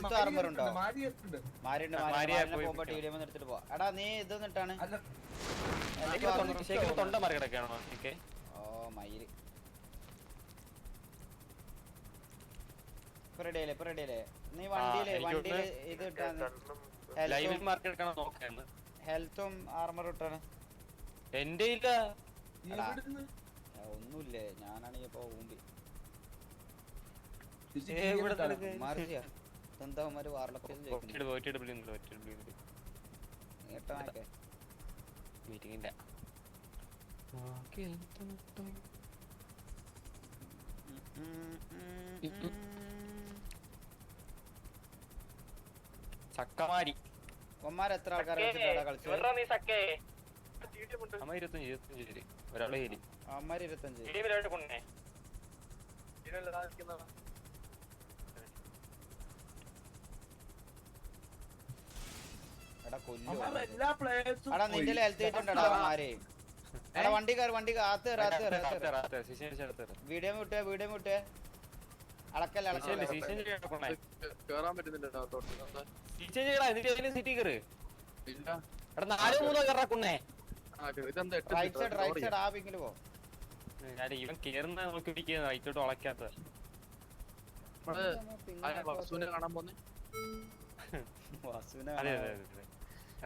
Health armour ഉണ്ടോ? മാരിയുണ്ട്. പോകുമ്പോ TDM എടുത്തിട്ട് പോവാ. എടാ നീ ഇത് നിട്ടാണ്. ഓ മയില് ഇപ്പൊ റെഡിയല്ലേ? നീ വണ്ടിയില് ഇത് ഇട്ടാണ്. ഹെൽത്തും ആർമറും ഇട്ടാണ്. എന്റെ ഇല്ല ഒന്നുമില്ലേ? ഞാനാണെങ്കിൽ ഇപ്പൊ ഊമ്പി എന്താമാര് വാർലൊക്കെ മീറ്റിംഗില്ല. ചക്കമാരി കൊമ്മാരെത്ര ആൾക്കാരെ കളിച്ചു? അമ്മ 25 ഒരാളെ ഏരി അമ്മാര് 25. എടാ നിന്റെ ഹെൽത്ത് കിട്ടുണ്ടടാ മാര്. എടാ വണ്ടി വീഡിയോ വിട്ടേ അളക്കല്ലേ റൈറ്റ് സൈഡ് ആ പിങ്ങില് പോ. ഇവൻ കേറുന്ന നോക്കി റൈറ്റോട്ട് വളക്കാത്ത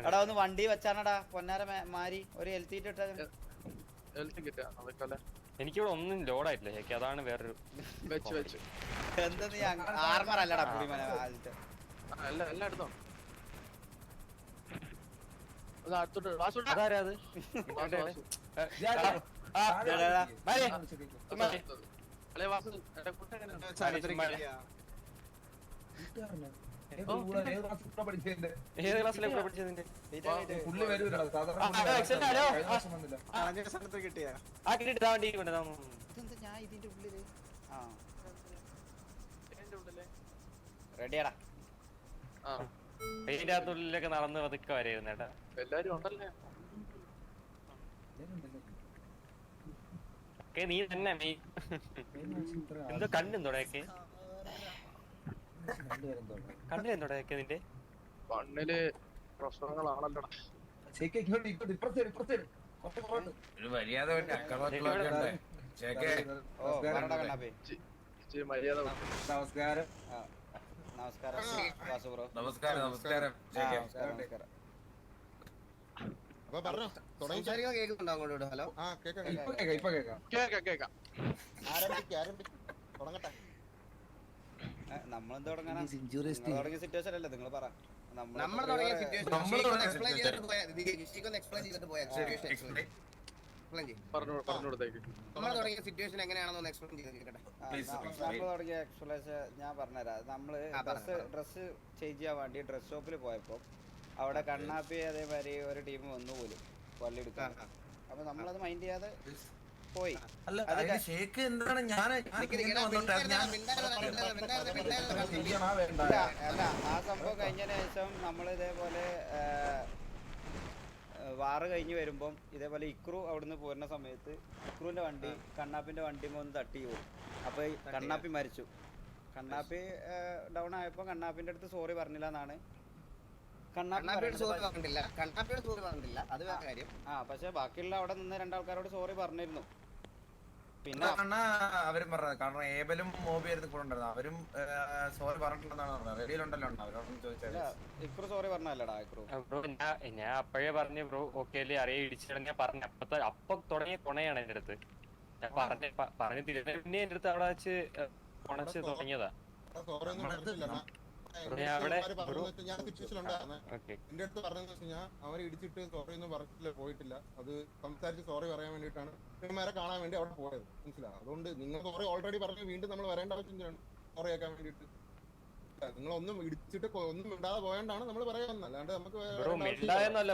എടാ ഒന്ന് വണ്ടി വെച്ചാണടാ പൊന്നാര മാരി ഒരു ഹെൽത്ത് കിട്ടാ. എനിക്കിവിടെ ഒന്നും ലോഡായിട്ടില്ല ശരിക്കും. അതാണ് വേറൊരു എന്താ നീ ആർമർ അല്ലടാ പുളിമന. അതാരാ അത്? ഏത് ക്ലാസ്സിലെ പഠിച്ചതിന്റെ റെഡിയാടാ. ഇതിന്റെ അകത്തുള്ളിലൊക്കെ നടന്ന് പതുക്കെ വരെയായിരുന്നു ഏട്ടാ. എല്ലാരും ഉണ്ടല്ലേ? നീ തന്നെ എന്തോ കണ്ണെന്തോടെയൊക്കെ കണ്ണിലെന്തോടെയൊക്കെ നിന്റെ കണ്ണില് പ്രശ്നങ്ങളാണല്ലോടാ. മര്യാദ നമസ്കാരം. നമസ്കാരം നമസ്കാരം. ഹലോ നമ്മളെന്ത് തുടങ്ങാനാ? തുടങ്ങിയ സിറ്റുവേഷൻ അല്ലേ നിങ്ങൾ പറ. നമ്മൾ തുടങ്ങിയ സിറ്റുവേഷൻ എങ്ങനെയാണെന്ന് എക്സ്പ്ലെയിൻ ചെയ്തിരിക്കട്ടെ. നമ്മൾ തുടങ്ങിയ എക്സ്പ്ലനേഷൻ ഞാൻ പറഞ്ഞുതരാം. നമ്മള് ഡ്രസ്സ് ചേഞ്ച് ചെയ്യാൻ വേണ്ടി ഡ്രസ് ഷോപ്പിൽ പോയപ്പോ അവിടെ കണ്ണാപ്പി അതേമാതിരി ഒരു ടീം വന്നു പോലും പള്ളിയെടുക്കാൻ. അപ്പൊ നമ്മളത് മൈൻഡ് ചെയ്യാതെ പോയി. അല്ല ആ സംഭവം കഴിഞ്ഞതിന് ശേഷം നമ്മൾ ഇതേപോലെ വാറ് കഴിഞ്ഞ് വരുമ്പം ഇതേപോലെ ഇക്രു അവിടുന്ന് പോരുന്ന സമയത്ത് ഇക്രുവിന്റെ വണ്ടി കണ്ണാപ്പിന്റെ വണ്ടി ഒന്ന് തട്ടി പോകും. അപ്പൊ കണ്ണാപ്പി മരിച്ചു. കണ്ണാപ്പി ഡൗൺ ആയപ്പോ കണ്ണാപ്പിന്റെ അടുത്ത് സോറി പറഞ്ഞില്ല എന്നാണ്. പക്ഷെ ബാക്കിയുള്ള അവിടെ നിന്ന് രണ്ടാൾക്കാരോട് സോറി പറഞ്ഞിരുന്നു. പിന്നെ അവരും പറഞ്ഞത് കാരണം ഏബലും മോബിയായിരുന്നു കൂടെ ഉണ്ടായിരുന്നു. അവരും സോറി പറഞ്ഞിട്ടുണ്ടെന്നാണ് പറഞ്ഞത്. റെഡിയിലുണ്ടല്ലോ അവരോടൊന്നും ചോദിച്ചാൽ ഇക്രു സോറി പറഞ്ഞല്ലടാ. ഇക്രു ഞാൻ അപ്പഴേ പറഞ്ഞു ബ്രോ ഓക്കെ അല്ലേ അറിയ ഇടിച്ചിടങ്ങ പറഞ്ഞു. അപ്പൊ തുടങ്ങിയ കൊണയാണ് എന്റെ അടുത്ത്. ഞാൻ പറഞ്ഞു തിരിഞ്ഞ പിന്നെ എന്റെ അടുത്ത് അവിടെ വെച്ച് കൊണച്ച് തുടങ്ങിയതാ. എന്റെ അടുത്ത് പറഞ്ഞെന്ന് വെച്ച് കഴിഞ്ഞാൽ അവരെ ഇടിച്ചിട്ട് സോറി ഒന്നും പറഞ്ഞിട്ടില്ല, പോയിട്ടില്ല. അത് സംസാരിച്ച് സോറി പറയാൻ വേണ്ടിയിട്ടാണ് ഇവന്മാരെ കാണാൻ വേണ്ടി അവിടെ പോയത്. മനസ്സിലാവും. അതുകൊണ്ട് നിങ്ങൾ സോറി ഓൾറെഡി പറഞ്ഞു വീണ്ടും നമ്മൾ വരേണ്ട ആവശ്യം സോറി ആക്കാൻ വേണ്ടിയിട്ട്. നിങ്ങളൊന്നും ഇടിച്ചിട്ട് ഒന്നും മിണ്ടാതെ പോയോണ്ടാണ് നമ്മൾ പറയാൻ. അല്ലാണ്ട് നമുക്ക് മിണ്ടായെന്നല്ല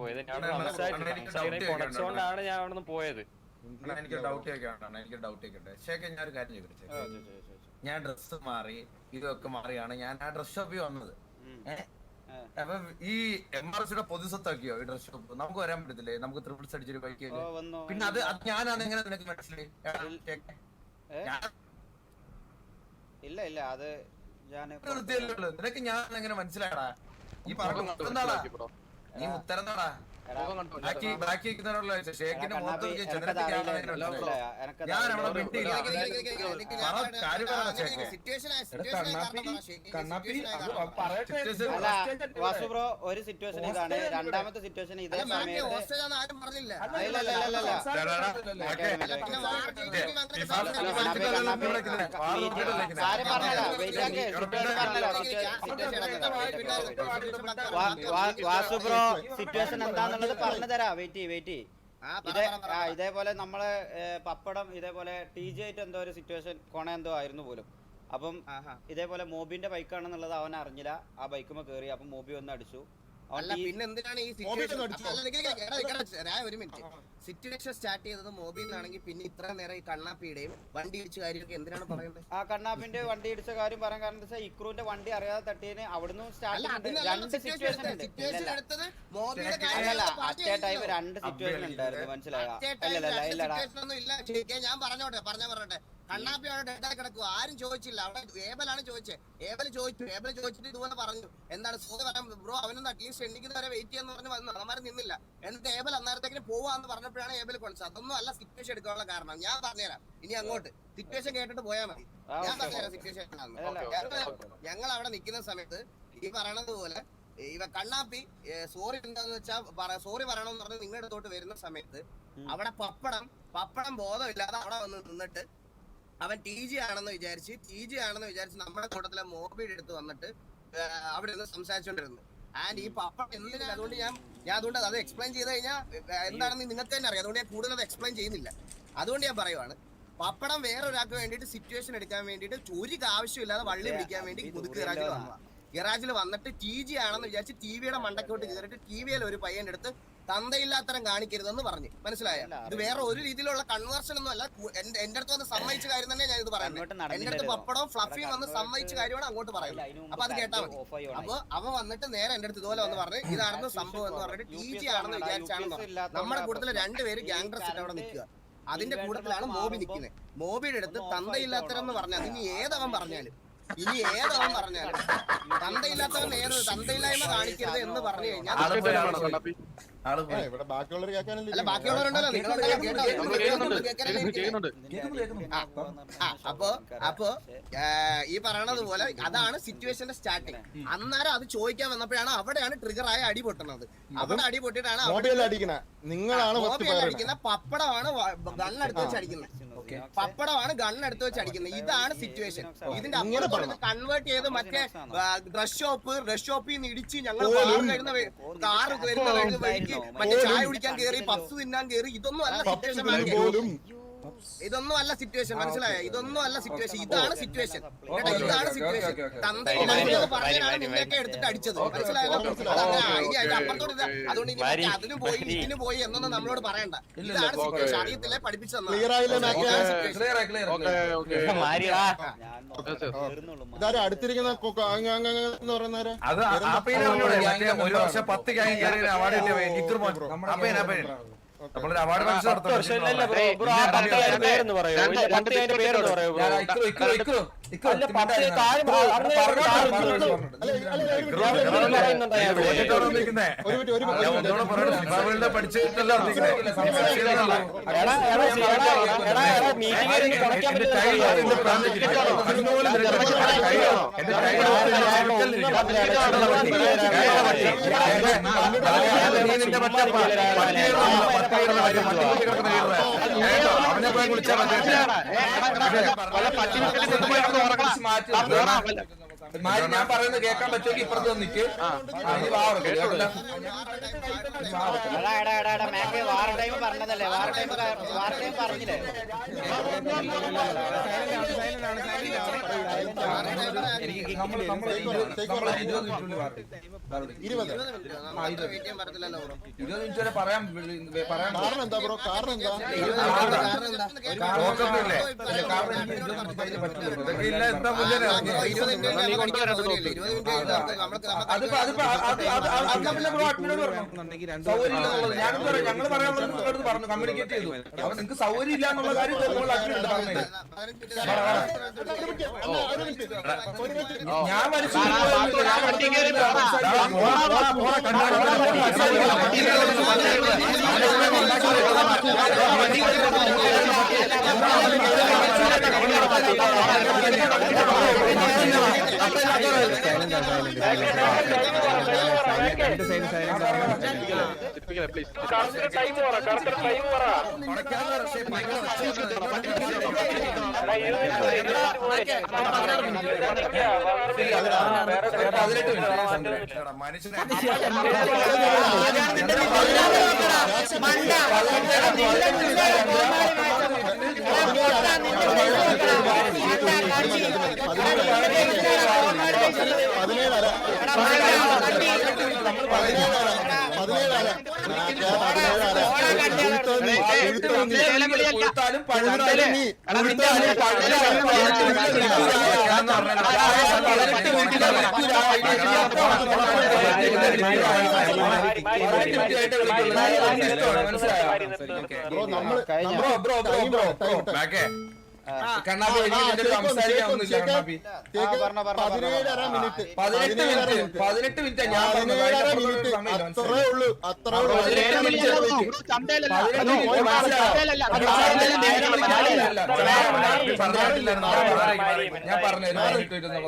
പോയത് കൊണച്ചോണ്ടാണ് ഞാൻ അവിടെ നിന്ന് പോയത്. എനിക്ക് ഡൗട്ട് ചോദിക്കട്ടെ ശേഖർ, ഞാൻ ഒരു കാര്യം ചോദിക്കട്ടെ. ഞാൻ ഡ്രസ്സ് മാറി ഇതൊക്കെ മാറിയാണ് ഞാൻ ആ ഡ്രസ് ഷോപ്പിൽ വന്നത്. അപ്പൊ ഈ MRCയുടെ പൊതുസ്വത്താക്കിയോ ഈ ഡ്രസ് ഷോപ്പ്? നമുക്ക് വരാൻ പറ്റത്തില്ലേ? നമുക്ക് ത്രിപിൾസ് അടിച്ചൊരു ബൈക്ക്. പിന്നെ അത് ഞാനാണ് എങ്ങനെ നിനക്ക് മനസ്സിലായി? ഇല്ല അത് നിനക്ക് ഞാൻ എങ്ങനെ മനസ്സിലായടാ ഈ പറഞ്ഞാടാ നീ ഉത്തരന്നാടാ ബാക്കി ഷേക്കിന്റെ മുഖത്ത് ഞാൻ അവിടെ മിണ്ടിയില്ല കാര്യം വാസു ബ്രോ ഒരു സിറ്റുവേഷൻ ഇതാണ്. രണ്ടാമത്തെ സിറ്റുവേഷൻ ഇതേ സമയത്ത് വാസു ബ്രോ സിറ്റുവേഷൻ എന്താന്നുള്ളത് പറഞ്ഞു തരാം. വെയിറ്റ് ഇതേപോലെ നമ്മളെ പപ്പടം ഇതേപോലെ TJ ആയിട്ട് എന്തോ ഒരു സിറ്റുവേഷൻ കൊണ എന്തോ ആയിരുന്നു പോലും. അപ്പം ഇതേപോലെ മോബിന്റെ ബൈക്കാണെന്നുള്ളത് അവൻ അറിഞ്ഞില്ല. ആ ബൈക്കുമ്പോ കേറി. അപ്പം മോബി വന്ന് അടിച്ചു. പിന്നെ എന്തിനാണ് ഈ ഒരു മിനിറ്റ് സിറ്റുവേഷൻ സ്റ്റാർട്ട് ചെയ്തത് മൊബൈലിലാണെങ്കിൽ പിന്നെ ഇത്ര നേരം ഈ കണ്ണാപ്പിയുടെയും വണ്ടി ഇടിച്ച കാര്യമൊക്കെ എന്തിനാണ് പറയുന്നത്? ആ കണ്ണാപ്പിന്റെ വണ്ടി ഇടിച്ച കാര്യം പറയാൻ കാരണം എന്താ വെച്ചാൽ ഇക്രൂന്റെ വണ്ടി അറിയാതെ തട്ടിയതിന് അവിടുന്ന് രണ്ട് സിറ്റുവേഷൻ ഉണ്ട്. അറ്റേ ടൈം രണ്ട് സിറ്റുവേഷൻ ഉണ്ടായിരുന്നു. മനസ്സിലായോ? ഞാൻ പറഞ്ഞോട്ടെ കണ്ണാപ്പി അവിടെ ഡെഡായി കിടക്കുക. ആരും ചോദിച്ചില്ല. അവിടെ ഏബലാണ് ചോദിച്ചത്. ഏബൽ ചോദിച്ചിട്ട് ഇതുപോലെ പറഞ്ഞു എന്താണ് സോറി പറയാൻ ബ്രോ അവനൊന്ന് അറ്റ്ലീസ്റ്റ് എണ്ണിക്കുന്നവരെ വെയിറ്റ് ചെയ്യാന്ന് പറഞ്ഞ് വന്നു. അവന്മാരെ നിന്നില്ല. എന്നിട്ട് ഏബൽ അന്നേരത്തേക്കിന് പോവാന്ന് പറഞ്ഞപ്പോഴാണ് ഏബൽ കൊണ്ടത്. അതൊന്നും അല്ല സിറ്റുവേഷൻ എടുക്കാനുള്ള കാരണം. ഞാൻ പറഞ്ഞുതരാം. ഇനി അങ്ങോട്ട് സിറ്റുവേഷൻ കേട്ടിട്ട് പോയാൽ മതി. ഞാൻ പറഞ്ഞുതരാം സിറ്റുവേഷൻ. ഞങ്ങൾ അവിടെ നിൽക്കുന്ന സമയത്ത് ഈ പറയണത് പോലെ കണ്ണാപ്പി സോറി എന്താന്ന് വെച്ചാൽ സോറി പറയണമെന്ന് പറഞ്ഞ് നിങ്ങളുടെ അടുത്തോട്ട് വരുന്ന സമയത്ത് അവിടെ പപ്പടം ബോധമില്ലാതെ അവിടെ വന്ന് നിന്നിട്ട് അവൻ TJ ആണെന്ന് വിചാരിച്ച് നമ്മുടെ കൂട്ടത്തിലെ മോബിയുടെ അടുത്ത് വന്നിട്ട് അവിടെ നിന്ന് സംസാരിച്ചോണ്ടിരുന്നു. ആൻഡ് ഈ പപ്പടം എന്തിനാ അതുകൊണ്ട് ഞാൻ അതുകൊണ്ട് അത് എക്സ്പ്ലെയിൻ ചെയ്ത് കഴിഞ്ഞാൽ എന്താണെന്ന് നിങ്ങൾക്ക് തന്നെ അറിയാം. അതുകൊണ്ട് ഞാൻ കൂടുതൽ അത് എക്സ്പ്ലെയിൻ ചെയ്യുന്നില്ല. അതുകൊണ്ട് ഞാൻ പറയുവാണ് പപ്പടം വേറൊരാൾക്ക് വേണ്ടിയിട്ട് സിറ്റുവേഷൻ എടുക്കാൻ വേണ്ടിയിട്ട് ഒരു ആവശ്യമില്ലാതെ വള്ളി പിടിക്കാൻ വേണ്ടി മുതുക്ക് ഗറാജിൽ വന്നിട്ട് TJ ആണെന്ന് വിചാരിച്ച് TVയുടെ മണ്ടക്കോട്ട് കയറിയിട്ട് TVയിൽ ഒരു പയ്യന്റെ അടുത്ത് തന്തയില്ലാത്തരം കാണിക്കരുതെന്ന് പറഞ്ഞു. മനസ്സിലായോ? ഇത് വേറെ ഒരു രീതിയിലുള്ള കൺവേർഷൻ ഒന്നും അല്ല. എന്റെ അടുത്ത് വന്ന് സമ്മതിച്ച കാര്യം തന്നെ ഞാൻ ഇത് പറയുന്നത്. എന്റെ അടുത്ത് പപ്പടവും ഫ്ലഫിയും വന്ന് സമ്മതിച്ച കാര്യമാണ് അങ്ങോട്ട് പറയുന്നത്. അപ്പൊ അത് കേട്ടാ മതി. അപ്പൊ അവൻ വന്നിട്ട് നേരെ എന്റെ അടുത്ത് ഇതുപോലെ വന്ന് പറഞ്ഞു ഇതാണെന്ന് സംഭവം എന്ന് പറഞ്ഞിട്ട് TJ ആണെന്ന് വിചാരിച്ചാണെന്ന് പറഞ്ഞു. നമ്മുടെ കൂട്ടത്തില് രണ്ടുപേര് ഗ്യാങ് ഡ്രസ് ഇട്ട് അവിടെ നിൽക്കുക. അതിന്റെ കൂട്ടത്തിലാണ് മോബി നിൽക്കുന്നത്. മോബിയുടെ അടുത്ത് തന്തയില്ലാത്തരം എന്ന് പറഞ്ഞാൽ ഇനി ഏതവൻ പറഞ്ഞാലും തന്തയില്ലാത്തവൻ തന്തയില്ലായ്മ കാണിക്കരുത് എന്ന് പറഞ്ഞു കഴിഞ്ഞാൽ ഇവിടെ ബാക്കിയുള്ളവർ കേൾക്കാനല്ലേ ബാക്കിയുള്ളവരുണ്ടല്ലോ അപ്പൊ ഈ പറയണത് പോലെ അതാണ് സിറ്റുവേഷന്റെ സ്റ്റാർട്ടിങ്. അന്നേരം അത് ചോദിക്കാൻ വന്നപ്പോഴാണ് അവിടെയാണ് ട്രിഗർ ആയ അടി പൊട്ടുന്നത്. അവിടെ അടി പൊട്ടിയിട്ടാണ് അടിക്കുന്ന പപ്പടമാണ് ഗണ്ണെടുത്ത് വെച്ച് അടിക്കുന്നത്. ഇതാണ് സിറ്റുവേഷൻ. ഇതിന്റെ അപ്പുറത്ത് കൺവേർട്ട് ചെയ്ത് മറ്റേ ഡ്രസ് ഷോപ്പിൽ നിന്ന് ഇടിച്ച് ഞങ്ങൾ കാറ് വരുന്ന വഴിക്ക് മറ്റേ ചായ കുടിക്കാൻ കേറി പപ്സ് തിന്നാൻ കേറി. ഇതൊന്നും അല്ല സിറ്റുവേഷൻ. മനസ്സിലായോ? ഇതൊന്നും അല്ല സിറ്റുവേഷൻ. ഇതാണ് സിറ്റുവേഷൻ. തന്തയില്ലായ്മ പറഞ്ഞാണ് നിന്നെയൊക്കെ എടുത്തിട്ട് അടിച്ചത്. മനസ്സിലായല്ലോ? അപ്പുറത്തോട്ട് അതുകൊണ്ട് അതിനും പോയി ഇതിന് പോയി എന്നൊന്നും നമ്മളോട് പറയണ്ട. ഇതാണ് സിറ്റുവേഷൻ. അറിയത്തില്ലേ? പഠിപ്പിച്ചു ഇതാരും അടുത്തിരിക്കുന്ന ഒരു വർഷം 10 അവാർഡ് നമ്മളൊരു അവാർഡ് മത്സരം പഠിച്ചിട്ടല്ലോ അവനെ പോയി വിളിച്ചാൽ ഞാൻ പറയുന്നത് കേൾക്കാൻ പറ്റുമെങ്കിൽ ഇപ്പുറത്ത് നിൽക്ക്. പറഞ്ഞതല്ലേ വാർ ടൈം പറഞ്ഞില്ലേ? പറയാൻ കാരണം എന്താ ബ്രോ? കാരണം എന്താ? എന്താ അടിക്കാൻ സൗകര്യമില്ല. 20 മിനിറ്റ് കഴിഞ്ഞാൽ നമുക്ക് ഞങ്ങൾ പറയാനുള്ളത് പറഞ്ഞു, കമ്മ്യൂണിക്കേറ്റ് ചെയ്തു. അപ്പൊ നിങ്ങൾക്ക് സൗകര്യം ഇല്ല എന്നുള്ള കാര്യം ഞാൻ കണ്ണാപ്പി സംസാരിക്കാൻ ഒന്നുമില്ല. കണ്ണാപ്പി 18 മിനിറ്റ് ഞാൻ അത്രേ ഉള്ളൂ. ഞാൻ പറഞ്ഞു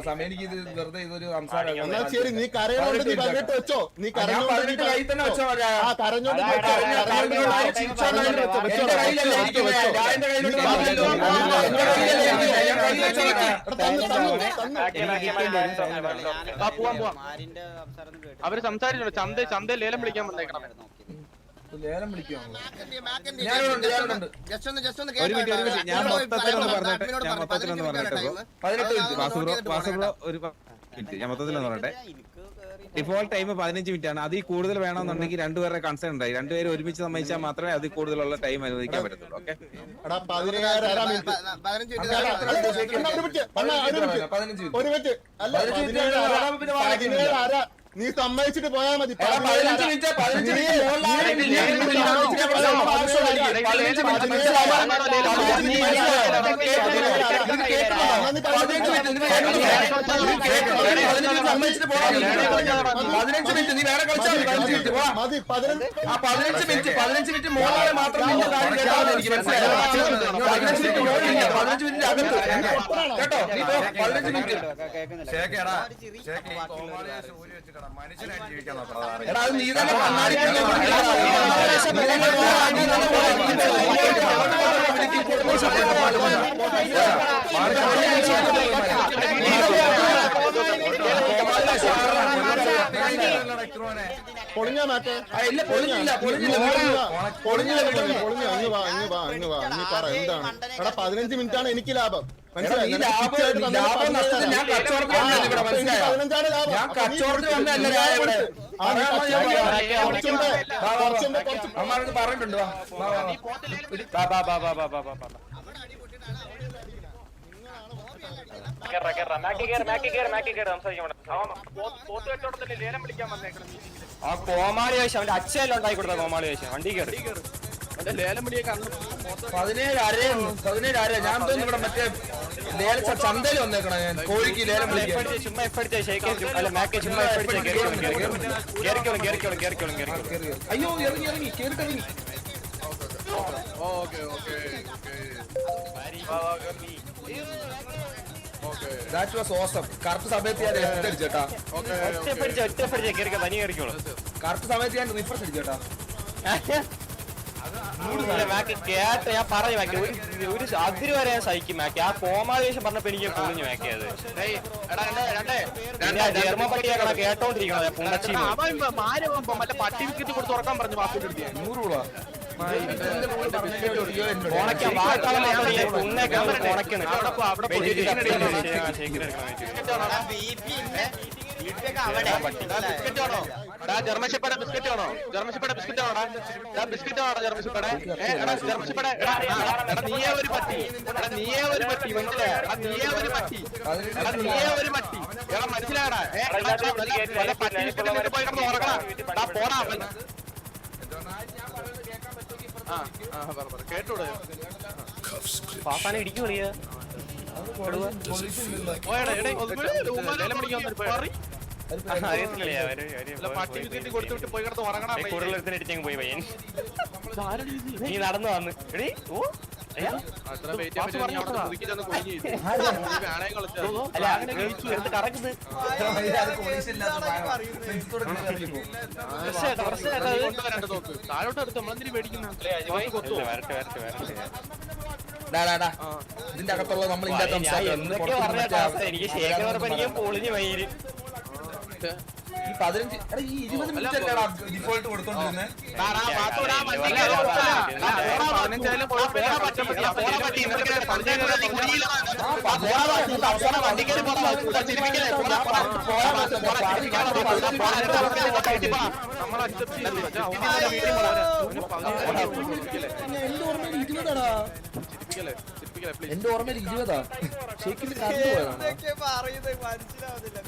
സമയം എനിക്ക് ഇത് വെറുതെ ഇതൊരു സംസാരം. ശരി, നീ കരയോണ്ട് നീ പറഞ്ഞിട്ട് വെച്ചോ. നീ പറഞ്ഞിട്ട് കൈ തന്നെ വെച്ചോ. അവര് സംസാരിച്ചോ. ചന്ത ലേലം വിളിക്കാൻ വന്നേക്കണം. ലേലം വിളിക്കുവാ. ഞാൻ മൊത്തത്തിലൊന്ന് പറയട്ടെ. ഡിഫോൾട്ട് ടൈം 15 മിനിറ്റ് ആണ്. അതിൽ കൂടുതൽ വേണമെന്നുണ്ടെങ്കിൽ രണ്ടുപേരുടെ കൺസേൺ ഉണ്ടായി. രണ്ടുപേരും ഒരുമിച്ച് സമ്മതിച്ചാൽ മാത്രമേ അതിൽ കൂടുതലുള്ള ടൈം അനുവദിക്കാൻ പറ്റത്തുള്ളൂ. ഓക്കെ, നീ സമ്മതിച്ചിട്ട് പോയാ മതി. 15 മിനിറ്റ് നീ വേറെ കളിച്ചാൽ 15 മിനിറ്റ് മോളെ മാത്രം എനിക്ക് മനസ്സിലായി. 15 മിനിറ്റ് അകത്ത് കേട്ടോ. 15 മിനിറ്റ് മനുഷ്യനായിട്ട് ജീവിക്കാൻ നോക്കണം. എടാ, അത് നീ തന്നെ കണ്ണാടി പൊളിഞ്ഞ മാറ്റേ പൊളിഞ്ഞില്ല. നീ പറ എന്താണ്? എടാ 15 മിനിറ്റ് ആണ് എനിക്ക് ലാഭം. ഞാൻ കച്ചവടത്തിന് വന്നല്ല അമ്മാരോട് പറഞ്ഞിട്ടുണ്ട്. ആ കോമാളി വേഷം അവന്റെ അച്ഛനെല്ലാം ഉണ്ടാക്കി കൊടുത്ത കോമാളി വേഷം വണ്ടി കയറി ലേലം വിളിയൊക്കെ 17 ഞാൻ തോന്നുന്നു ഇവിടെ മറ്റേ ചന്തയിൽ വന്നേക്കണം. ഞാൻ കോഴിക്ക് ലേലം വിളിക്കാൻ ചുമ്മാ എഫടിച്ച അല്ല മാക്കെ ചുമ്മാ എഫടിച്ച കേറിക്കോളും അയ്യോ ഇറങ്ങി കേറിട്ടിറങ്ങി. That was awesome. കറക്റ്റ് സമയത്ത് ഞാൻ അടിച്ചേട്ടാ. കറക്റ്റ് സമയത്ത് ഞാൻ റിഫ്രഷ് അടിച്ചേട്ടാ. ഞാൻ പറഞ്ഞു മാക്കി ഒരു അതിര് വരെ ഞാൻ സഹിക്കും മാക്കി. ആ കോമാവേശം പറഞ്ഞപ്പോ എനിക്ക് പൊളിഞ്ഞു മാക്കി. അത് ജർമ്മൻ പട്ടിയാക്കണ കേട്ടോണ്ടിരിക്കണോ പുണ്ണച്ചി മറ്റേ പട്ടി വിക്കറ്റ് കൊടുത്ത് തുറക്കാൻ പറഞ്ഞു. 100 രൂപ ജർമ്മശപ്പട ബിസ്ക്കറ്റ് ആണോ? ബിസ്ക്കറ്റ് ആണോടാ? ബിസ്ക്കറ്റ് ആണോ ജർമ്മശപ്പട? നീയേ ഒരു പട്ടി മനസ്സിലായോ? നീയേ ഒരു പട്ടി. എടാ മനസ്സിലായടാ പട്ടി വിട്ടിട്ട് പോയി കിടന്ന് ഉറങ്ങണം പോടാ കേട്ടൂടെ പാപ്പാനെ ഇടിക്കു കളിയാ പട്ടി വിട്ടിട്ട് കൊടുത്തിട്ട് പോയി കിടന്ന് ഉറങ്ങണം കൂടുതൽ ഇടിച്ചങ്ങ് പോയി പയ്യൻ നീ നടന്നു വന്ന് എടീ ഓ അത്ര വെയിറ്റ് താഴോട്ട് എടുത്ത് നമ്മളെന്തിന് പേടിക്കുന്ന ഇതിന്റെ അകത്തുള്ള നമ്മൾ എന്തൊക്കെ പറഞ്ഞ എനിക്ക് ശേഖർ പറഞ്ഞ പൊളിഞ്ഞു വൈകി ഈ 15 ഈ 20 മിനിറ്റ് അല്ലേടാ ഡിഫോൾട്ട് കൊടുത്തോണ്ടിരുന്നേ എന്റെ ഓർമ്മയിൽ 20 എന്തൊക്കെ പറയുന്നത് മനസ്സിലാവുന്നില്ല